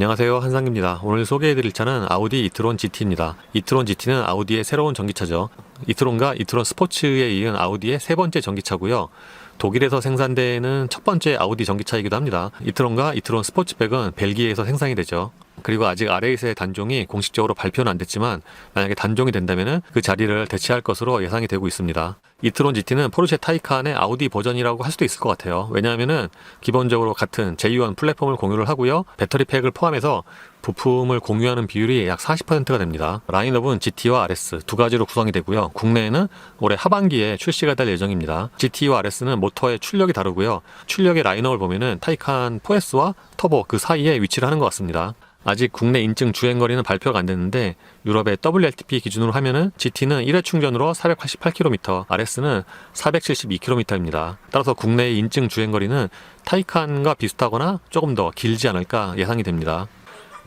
안녕하세요, 한상기입니다. 오늘 소개해드릴 차는 아우디 이트론 GT입니다. 이트론 GT는 아우디의 새로운 전기차죠. 이트론과 이트론 스포츠에 이은 아우디의 세 번째 전기차고요. 독일에서 생산되는 첫 번째 아우디 전기차이기도 합니다. 이트론과 이트론 스포츠백은 벨기에에서 생산이 되죠. 그리고 아직 RAS의 단종이 공식적으로 발표는 안 됐지만 만약에 단종이 된다면 그 자리를 대체할 것으로 예상이 되고 있습니다. 이트론 GT는 포르쉐 타이칸의 아우디 버전이라고 할 수도 있을 것 같아요. 왜냐하면 기본적으로 같은 J1 플랫폼을 공유를 하고요. 배터리 팩을 포함해서 부품을 공유하는 비율이 약 40%가 됩니다. 라인업은 GT와 RS 두 가지로 구성이 되고요. 국내에는 올해 하반기에 출시가 될 예정입니다. GT와 RS는 모터의 출력이 다르고요. 출력의 라인업을 보면은 타이칸 4S와 터보 그 사이에 위치를 하는 것 같습니다. 아직 국내 인증 주행거리는 발표가 안 됐는데 유럽의 WLTP 기준으로 하면은 GT는 1회 충전으로 488km, RS는 472km입니다. 따라서 국내의 인증 주행거리는 타이칸과 비슷하거나 조금 더 길지 않을까 예상이 됩니다.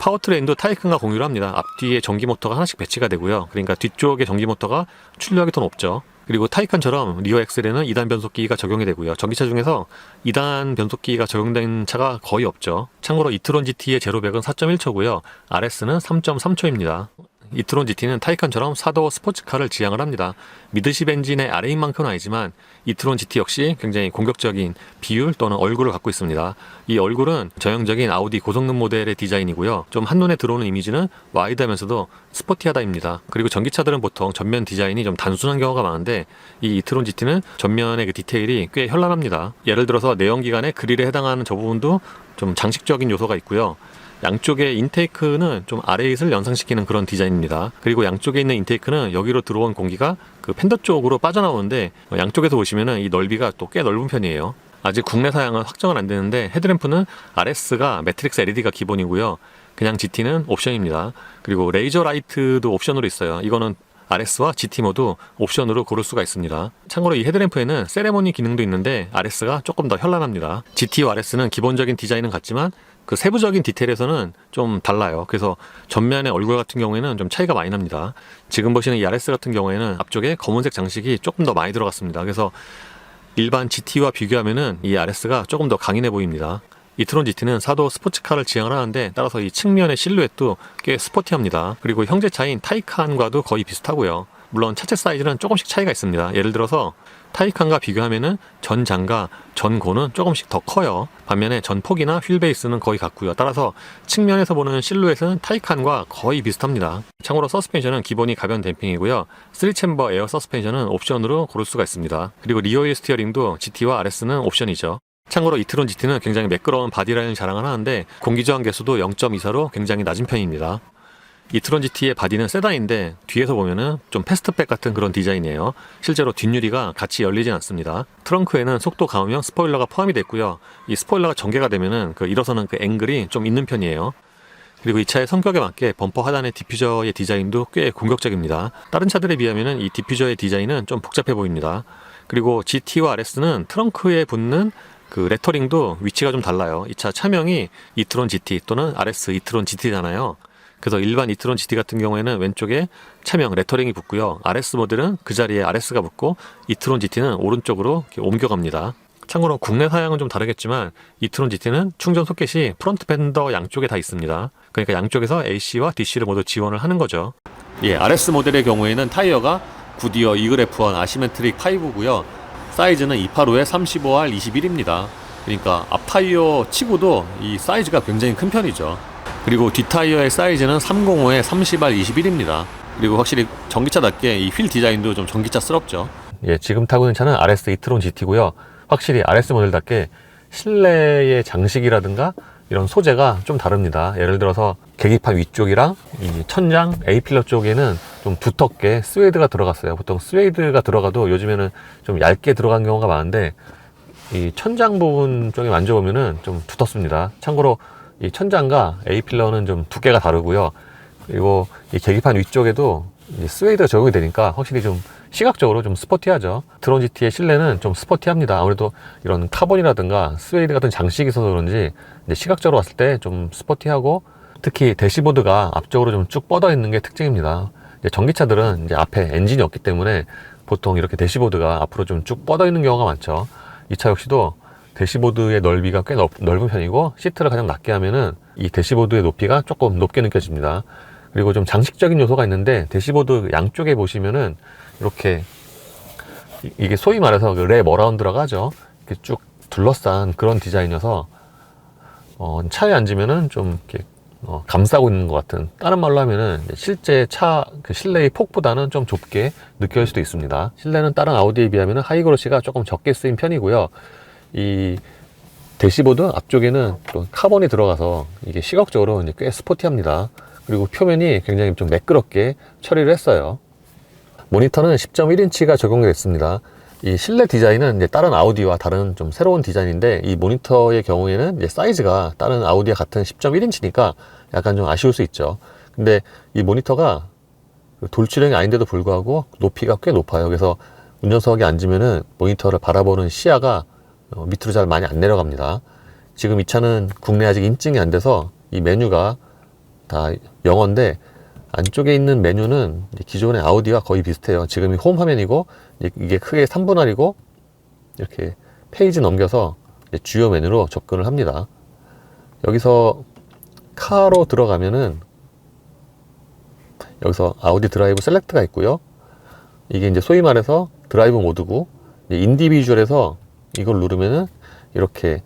파워트레인도 타이칸과 공유를 합니다. 앞뒤에 전기 모터가 하나씩 배치가 되고요. 그러니까 뒤쪽에 전기 모터가 출력이 더 높죠. 그리고 타이칸처럼 리어 엑셀에는 2단 변속기가 적용이 되고요. 전기차 중에서 2단 변속기가 적용된 차가 거의 없죠. 참고로 이트론 GT의 제로백은 4.1초고요. RS는 3.3초입니다. 이트론 GT는 타이칸처럼 4도 스포츠카를 지향을 합니다. 미드십 엔진의 RA만큼은 아니지만 이트론 GT 역시 굉장히 공격적인 비율 또는 얼굴을 갖고 있습니다. 이 얼굴은 전형적인 아우디 고성능 모델의 디자인이고요. 좀 한눈에 들어오는 이미지는 와이드하면서도 스포티하다입니다. 그리고 전기차들은 보통 전면 디자인이 좀 단순한 경우가 많은데 이 이트론 GT는 전면의 그 디테일이 꽤 현란합니다. 예를 들어서 내연기관의 그릴에 해당하는 저 부분도 좀 장식적인 요소가 있고요. 양쪽의 인테이크는 좀 RAS를 연상시키는 그런 디자인입니다. 그리고 양쪽에 있는 인테이크는 여기로 들어온 공기가 그 팬더 쪽으로 빠져나오는데 양쪽에서 보시면은 이 넓이가 또 꽤 넓은 편이에요. 아직 국내 사양은 확정은 안 되는데 헤드램프는 RS가 매트릭스 LED가 기본이고요. 그냥 GT는 옵션입니다. 그리고 레이저 라이트도 옵션으로 있어요. 이거는 RS와 GT 모두 옵션으로 고를 수가 있습니다. 참고로 이 헤드램프에는 세레모니 기능도 있는데 RS가 조금 더 현란합니다. GT와 RS는 기본적인 디자인은 같지만 그 세부적인 디테일에서는 좀 달라요. 그래서 전면의 얼굴 같은 경우에는 좀 차이가 많이 납니다. 지금 보시는 이 RS 같은 경우에는 앞쪽에 검은색 장식이 조금 더 많이 들어갔습니다. 그래서 일반 GT와 비교하면은 이 RS가 조금 더 강인해 보입니다. 이트론 GT는 4도 스포츠카를 지향을 하는데 따라서 이 측면의 실루엣도 꽤 스포티합니다. 그리고 형제차인 타이칸과도 거의 비슷하고요. 물론 차체 사이즈는 조금씩 차이가 있습니다. 예를 들어서 타이칸과 비교하면은 전장과 전고는 조금씩 더 커요. 반면에 전폭이나 휠베이스는 거의 같고요. 따라서 측면에서 보는 실루엣은 타이칸과 거의 비슷합니다. 참고로 서스펜션은 기본이 가변 댐핑이고요. 3챔버 에어 서스펜션은 옵션으로 고를 수가 있습니다. 그리고 리어휠 스티어링도 GT와 RS는 옵션이죠. 참고로 이트론 GT는 굉장히 매끄러운 바디라인을 자랑을 하는데 공기저항 계수도 0.24로 굉장히 낮은 편입니다. 이트론 GT의 바디는 세단인데 뒤에서 보면은 좀 패스트백 같은 그런 디자인이에요. 실제로 뒷유리가 같이 열리진 않습니다. 트렁크에는 속도 감음형 스포일러가 포함이 됐고요. 이 스포일러가 전개가 되면은 그 일어서는 그 앵글이 좀 있는 편이에요. 그리고 이 차의 성격에 맞게 범퍼 하단의 디퓨저의 디자인도 꽤 공격적입니다. 다른 차들에 비하면은 이 디퓨저의 디자인은 좀 복잡해 보입니다. 그리고 GT와 RS는 트렁크에 붙는 그 레터링도 위치가 좀 달라요. 이 차 차명이 이트론 GT 또는 RS 이트론 GT잖아요. 그래서 일반 이트론 GT 같은 경우에는 왼쪽에 차명 레터링이 붙고요. RS 모델은 그 자리에 RS가 붙고 이트론 GT는 오른쪽으로 이렇게 옮겨갑니다. 참고로 국내 사양은 좀 다르겠지만 이트론 GT는 충전 소켓이 프론트 팬더 양쪽에 다 있습니다. 그러니까 양쪽에서 AC와 DC를 모두 지원을 하는 거죠. RS 모델의 경우에는 타이어가 구디어 이글 F1 아시메트릭 5고요. 사이즈는 285에 35R 21입니다. 그러니까 앞 타이어 치고도 이 사이즈가 굉장히 큰 편이죠. 그리고 뒷타이어의 사이즈는 305에 30R 21입니다. 그리고 확실히 전기차답게 이 휠 디자인도 좀 전기차스럽죠. 지금 타고 있는 차는 RS 이트론 GT고요. 확실히 RS 모델답게 실내의 장식이라든가 이런 소재가 좀 다릅니다. 예를 들어서 계기판 위쪽이랑 이 천장 A필러 쪽에는 좀 두텁게 스웨이드가 들어갔어요. 보통 스웨이드가 들어가도 요즘에는 좀 얇게 들어간 경우가 많은데 이 천장 부분 쪽에 만져보면은 좀 두텁습니다. 참고로 이 천장과 A필러는 좀 두께가 다르고요. 그리고 이 계기판 위쪽에도 스웨이드가 적용이 되니까 확실히 좀 시각적으로 좀 스포티하죠. 이트론 GT의 실내는 좀 스포티합니다. 아무래도 이런 카본이라든가 스웨이드 같은 장식이 있어서 그런지 시각적으로 봤을 때 좀 스포티하고 특히 대시보드가 앞쪽으로 좀 쭉 뻗어 있는 게 특징입니다. 전기차들은 앞에 엔진이 없기 때문에 보통 이렇게 대시보드가 앞으로 좀 쭉 뻗어 있는 경우가 많죠. 이 차 역시도 대시보드의 넓이가 꽤 넓은 편이고, 시트를 가장 낮게 하면은 이 대시보드의 높이가 조금 높게 느껴집니다. 그리고 좀 장식적인 요소가 있는데, 대시보드 양쪽에 보시면은 이렇게 이게 소위 말해서 그 랩 어라운드라고 하죠. 이렇게 쭉 둘러싼 그런 디자인이어서 차에 앉으면은 좀 이렇게 감싸고 있는 것 같은, 다른 말로 하면은 실제 차 그 실내의 폭보다는 좀 좁게 느껴질 수도 있습니다. 실내는 다른 아우디에 비하면 하이그로시가 조금 적게 쓰인 편이고요. 이 대시보드 앞쪽에는 또 카본이 들어가서 이게 시각적으로 이제 꽤 스포티합니다. 그리고 표면이 굉장히 좀 매끄럽게 처리를 했어요. 모니터는 10.1인치가 적용이 됐습니다. 이 실내 디자인은 이제 다른 아우디와 다른 좀 새로운 디자인인데, 이 모니터의 경우에는 이제 사이즈가 다른 아우디와 같은 10.1인치니까 약간 좀 아쉬울 수 있죠. 근데 이 모니터가 돌출형이 아닌데도 불구하고 높이가 꽤 높아요. 그래서 운전석에 앉으면은 모니터를 바라보는 시야가 밑으로 잘 많이 안 내려갑니다. 지금 이 차는 국내 아직 인증이 안 돼서 이 메뉴가 다 영어인데, 안쪽에 있는 메뉴는 기존의 아우디와 거의 비슷해요. 지금이 홈 화면이고, 이게 크게 3분할이고, 이렇게 페이지 넘겨서 주요 메뉴로 접근을 합니다. 여기서 카로 들어가면은 여기서 아우디 드라이브 셀렉트가 있고요. 이게 이제 소위 말해서 드라이브 모드고, 인디비주얼에서 이걸 누르면은 이렇게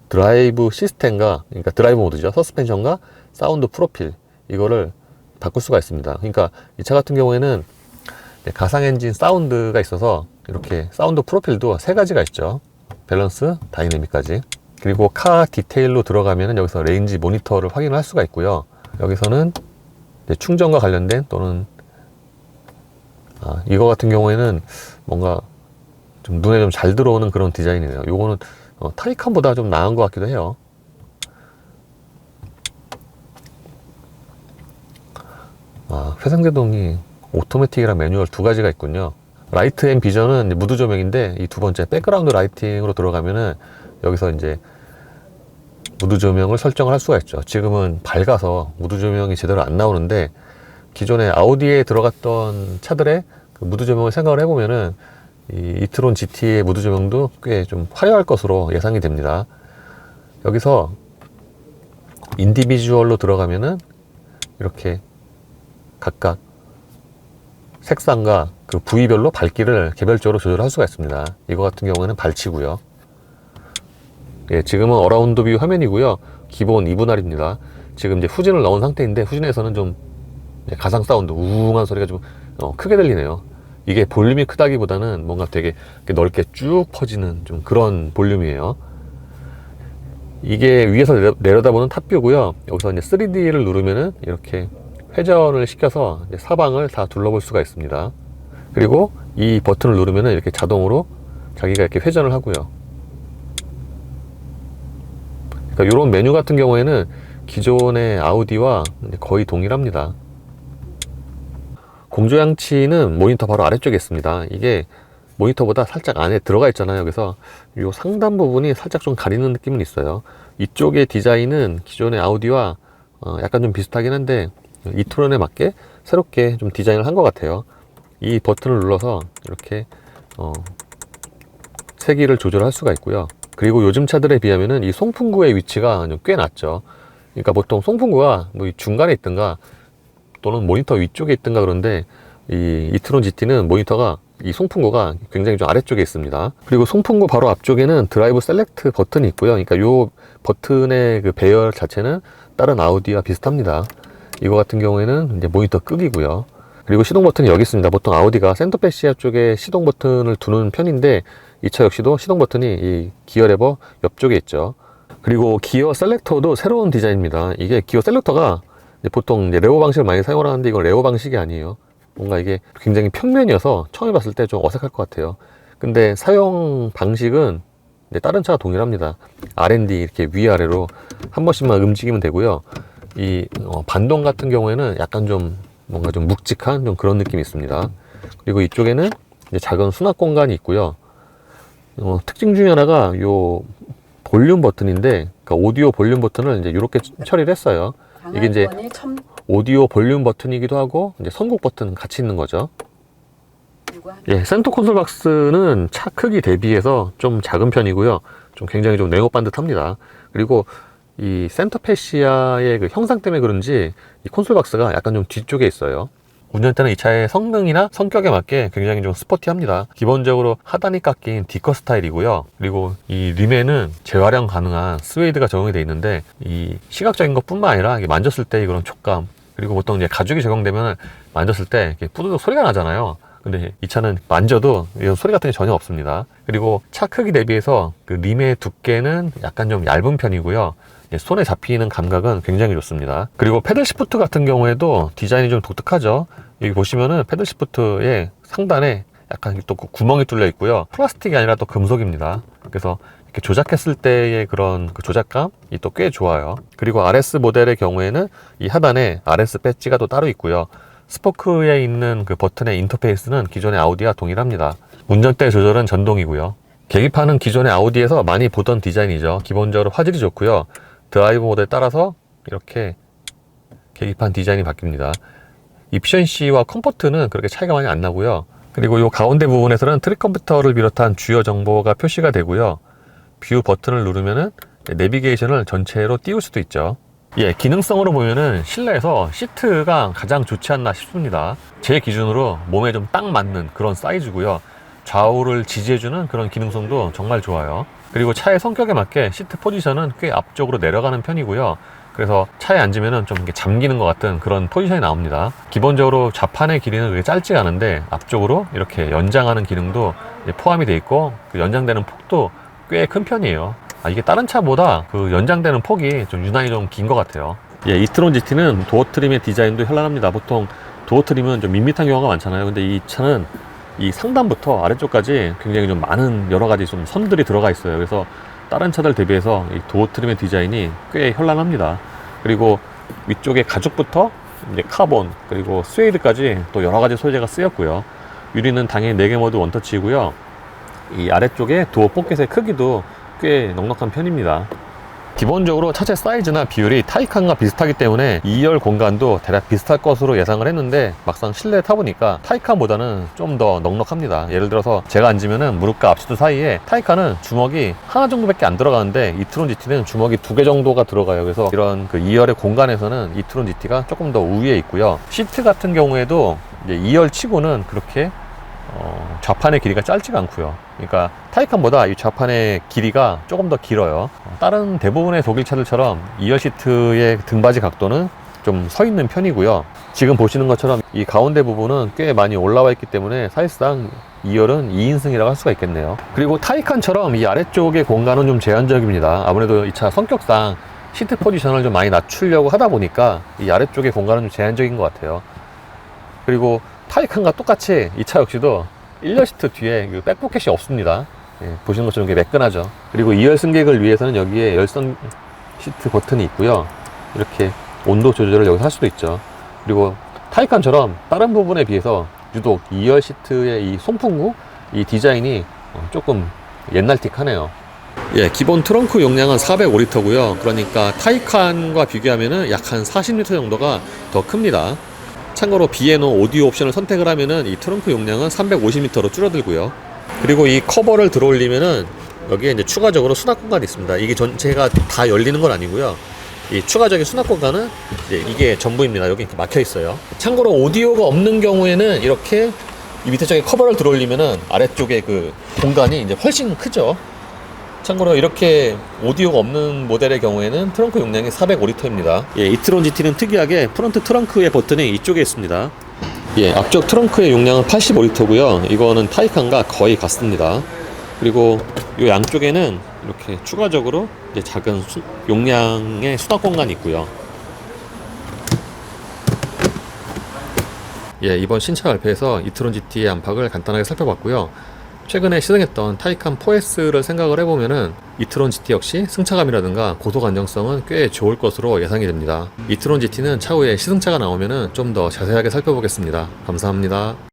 드라이브 시스템과, 그러니까 드라이브 모드죠. 서스펜션과 사운드 프로필, 이거를 바꿀 수가 있습니다. 그러니까 이 차 같은 경우에는 가상 엔진 사운드가 있어서 이렇게 사운드 프로필도 3가지가 있죠. 밸런스, 다이내믹까지. 그리고 카 디테일로 들어가면은 여기서 레인지 모니터를 확인을 할 수가 있고요. 여기서는 충전과 관련된, 또는 이거 같은 경우에는 뭔가 좀 눈에 좀 잘 들어오는 그런 디자인이네요. 요거는 타이칸보다 좀 나은 것 같기도 해요. 회생제동이 오토매틱이랑 매뉴얼 2가지가 있군요. 라이트 앤 비전은 무드 조명인데, 이 두 번째 백그라운드 라이팅으로 들어가면은 여기서 이제 무드 조명을 설정을 할 수가 있죠. 지금은 밝아서 무드 조명이 제대로 안 나오는데, 기존에 아우디에 들어갔던 차들의 그 무드 조명을 생각을 해보면은 이 이트론 GT의 무드 조명도 꽤 좀 화려할 것으로 예상이 됩니다. 여기서 인디비주얼로 들어가면은 이렇게 각각 색상과 그 부위별로 밝기를 개별적으로 조절할 수가 있습니다. 이거 같은 경우에는 발치고요. 지금은 어라운드 뷰 화면이고요. 기본 2분할입니다. 지금 이제 후진을 넣은 상태인데, 후진에서는 좀 가상 사운드, 우웅한 소리가 좀 크게 들리네요. 이게 볼륨이 크다기보다는 뭔가 되게 넓게 쭉 퍼지는 좀 그런 볼륨이에요. 이게 위에서 내려다보는 탑뷰고요. 여기서 이제 3D를 누르면은 이렇게 회전을 시켜서 사방을 다 둘러볼 수가 있습니다. 그리고 이 버튼을 누르면은 이렇게 자동으로 자기가 이렇게 회전을 하고요. 그러니까 이런 메뉴 같은 경우에는 기존의 아우디와 거의 동일합니다. 공조장치는 모니터 바로 아래쪽에 있습니다. 이게 모니터보다 살짝 안에 들어가 있잖아요. 그래서 이 상단 부분이 살짝 좀 가리는 느낌은 있어요. 이쪽의 디자인은 기존의 아우디와 약간 좀 비슷하긴 한데, 이트론에 맞게 새롭게 좀 디자인을 한 것 같아요. 이 버튼을 눌러서 이렇게 세기를 조절할 수가 있고요. 그리고 요즘 차들에 비하면은 이 송풍구의 위치가 꽤 낮죠. 그러니까 보통 송풍구가 뭐 중간에 있든가 또는 모니터 위쪽에 있든가 그런데, 이 이트론 GT는 모니터가, 이 송풍구가 굉장히 좀 아래쪽에 있습니다. 그리고 송풍구 바로 앞쪽에는 드라이브 셀렉트 버튼이 있고요. 그러니까 요 버튼의 그 배열 자체는 다른 아우디와 비슷합니다. 이거 같은 경우에는 이제 모니터 끄기고요. 그리고 시동 버튼이 여기 있습니다. 보통 아우디가 센터페 시아 쪽에 시동 버튼을 두는 편인데, 이 차 역시도 시동 버튼이 이 기어 레버 옆쪽에 있죠. 그리고 기어 셀렉터도 새로운 디자인입니다. 이게 기어 셀렉터가 보통 이제 레오 방식을 많이 사용을 하는데, 이건 레오 방식이 아니에요. 뭔가 이게 굉장히 평면이어서 처음에 봤을 때 좀 어색할 것 같아요. 근데 사용 방식은 다른 차와 동일합니다. R&D 이렇게 위아래로 한 번씩만 움직이면 되고요. 이 반동 같은 경우에는 약간 좀 뭔가 좀 묵직한 좀 그런 느낌이 있습니다. 그리고 이쪽에는 이제 작은 수납 공간이 있고요. 특징 중에 하나가 요 볼륨 버튼인데, 그러니까 오디오 볼륨 버튼을 이제 이렇게 처리를 했어요. 이게 이제 오디오 볼륨 버튼이기도 하고, 이제 선곡 버튼 같이 있는 거죠. 센터 콘솔 박스는 차 크기 대비해서 좀 작은 편이고요. 좀 굉장히 좀 냉혹 반듯합니다. 그리고 이 센터 패시아의 그 형상 때문에 그런지 이 콘솔 박스가 약간 좀 뒤쪽에 있어요. 운전대는 이 차의 성능이나 성격에 맞게 굉장히 좀 스포티합니다. 기본적으로 하단이 깎인 D컷 스타일이고요. 그리고 이 림에는 재활용 가능한 스웨이드가 적용이 되어 있는데, 이 시각적인 것 뿐만 아니라 만졌을 때 그런 촉감, 그리고 보통 이제 가죽이 적용되면 만졌을 때 뿌드득 소리가 나잖아요. 근데 이 차는 만져도 이런 소리 같은 게 전혀 없습니다. 그리고 차 크기 대비해서 그 림의 두께는 약간 좀 얇은 편이고요. 손에 잡히는 감각은 굉장히 좋습니다. 그리고 패들 시프트 같은 경우에도 디자인이 좀 독특하죠. 여기 보시면은 패들 시프트의 상단에 약간 또 구멍이 뚫려 있고요. 플라스틱이 아니라 또 금속입니다. 그래서 이렇게 조작했을 때의 그런 그 조작감이 또 꽤 좋아요. 그리고 RS 모델의 경우에는 이 하단에 RS 배지가 또 따로 있고요. 스포크에 있는 그 버튼의 인터페이스는 기존의 아우디와 동일합니다. 운전대 조절은 전동이고요. 계기판은 기존의 아우디에서 많이 보던 디자인이죠. 기본적으로 화질이 좋고요. 드라이브 모드에 따라서 이렇게 계기판 디자인이 바뀝니다. 이피션시와 컴포트는 그렇게 차이가 많이 안 나고요. 그리고 이 가운데 부분에서는 트랙 컴퓨터를 비롯한 주요 정보가 표시가 되고요. 뷰 버튼을 누르면은 내비게이션을 전체로 띄울 수도 있죠. 예, 기능성으로 보면은 실내에서 시트가 가장 좋지 않나 싶습니다. 제 기준으로 몸에 좀 딱 맞는 그런 사이즈고요. 좌우를 지지해주는 그런 기능성도 정말 좋아요. 그리고 차의 성격에 맞게 시트 포지션은 꽤 앞쪽으로 내려가는 편이고요. 그래서 차에 앉으면 좀 이렇게 잠기는 것 같은 그런 포지션이 나옵니다. 기본적으로 좌판의 길이는 그렇게 짧지가 않은데 앞쪽으로 이렇게 연장하는 기능도 포함이 되어 있고, 그 연장되는 폭도 꽤 큰 편이에요. 이게 다른 차보다 그 연장되는 폭이 좀 유난히 좀 긴 것 같아요. 예, 이트론 GT는 도어 트림의 디자인도 현란합니다. 보통 도어 트림은 좀 밋밋한 경우가 많잖아요. 근데 이 차는 이 상단부터 아래쪽까지 굉장히 좀 많은 여러 가지 좀 선들이 들어가 있어요. 그래서 다른 차들 대비해서 이 도어 트림의 디자인이 꽤 현란합니다. 그리고 위쪽에 가죽부터 이제 카본, 그리고 스웨이드까지 또 여러 가지 소재가 쓰였고요. 유리는 당연히 4개 모드 원터치이고요. 이 아래쪽에 도어 포켓의 크기도 꽤 넉넉한 편입니다. 기본적으로 차체 사이즈나 비율이 타이칸과 비슷하기 때문에 2열 공간도 대략 비슷할 것으로 예상을 했는데, 막상 실내에 타보니까 타이칸보다는 좀 더 넉넉합니다. 예를 들어서 제가 앉으면은 무릎과 앞치두 사이에 타이칸은 주먹이 하나 정도밖에 안 들어가는데 이트론 GT는 주먹이 2개 정도가 들어가요. 그래서 이런 그 2열의 공간에서는 이트론 GT가 조금 더 우위에 있고요. 시트 같은 경우에도 이제 2열 치고는 그렇게 좌판의 길이가 짧지가 않고요. 그러니까 타이칸보다 이 좌판의 길이가 조금 더 길어요. 다른 대부분의 독일 차들처럼 2열 시트의 등받이 각도는 좀 서 있는 편이고요. 지금 보시는 것처럼 이 가운데 부분은 꽤 많이 올라와 있기 때문에 사실상 2열은 2인승이라고 할 수가 있겠네요. 그리고 타이칸처럼 이 아래쪽의 공간은 좀 제한적입니다. 아무래도 이 차 성격상 시트 포지션을 좀 많이 낮추려고 하다 보니까 이 아래쪽의 공간은 좀 제한적인 것 같아요. 그리고 타이칸과 똑같이 이 차 역시도 1열 시트 뒤에 백포켓이 없습니다. 예, 보시는 것처럼 이렇게 매끈하죠. 그리고 2열 승객을 위해서는 여기에 열선 시트 버튼이 있고요. 이렇게 온도 조절을 여기서 할 수도 있죠. 그리고 타이칸처럼 다른 부분에 비해서 유독 2열 시트의 이 송풍구, 이 디자인이 조금 옛날틱하네요. 예, 기본 트렁크 용량은 405리터고요. 그러니까 타이칸과 비교하면 약 한 40리터 정도가 더 큽니다. 참고로 B&O 오디오 옵션을 선택을 하면은 이 트렁크 용량은 350리터로 줄어들고요. 그리고 이 커버를 들어 올리면은 여기에 이제 추가적으로 수납 공간이 있습니다. 이게 전체가 다 열리는 건 아니고요. 이 추가적인 수납 공간은 이게 전부입니다. 여기 이렇게 막혀 있어요. 참고로 오디오가 없는 경우에는 이렇게 이 밑에 쪽에 커버를 들어 올리면은 아래쪽에 그 공간이 이제 훨씬 크죠. 참고로 이렇게 오디오가 없는 모델의 경우에는 트렁크 용량이 405리터입니다. 예, 이트론 GT는 특이하게 프론트 트렁크의 버튼이 이쪽에 있습니다. 예, 앞쪽 트렁크의 용량은 85리터고요. 이거는 타이칸과 거의 같습니다. 그리고 이 양쪽에는 이렇게 추가적으로 이제 작은 용량의 수납 공간이 있고요. 예, 이번 신차 발표에서 이트론 GT의 안팎을 간단하게 살펴봤고요. 최근에 시승했던 타이칸 4S를 생각을 해보면은 이트론 GT 역시 승차감이라든가 고속 안정성은 꽤 좋을 것으로 예상이 됩니다. 이트론 GT는 차후에 시승차가 나오면은 좀 더 자세하게 살펴보겠습니다. 감사합니다.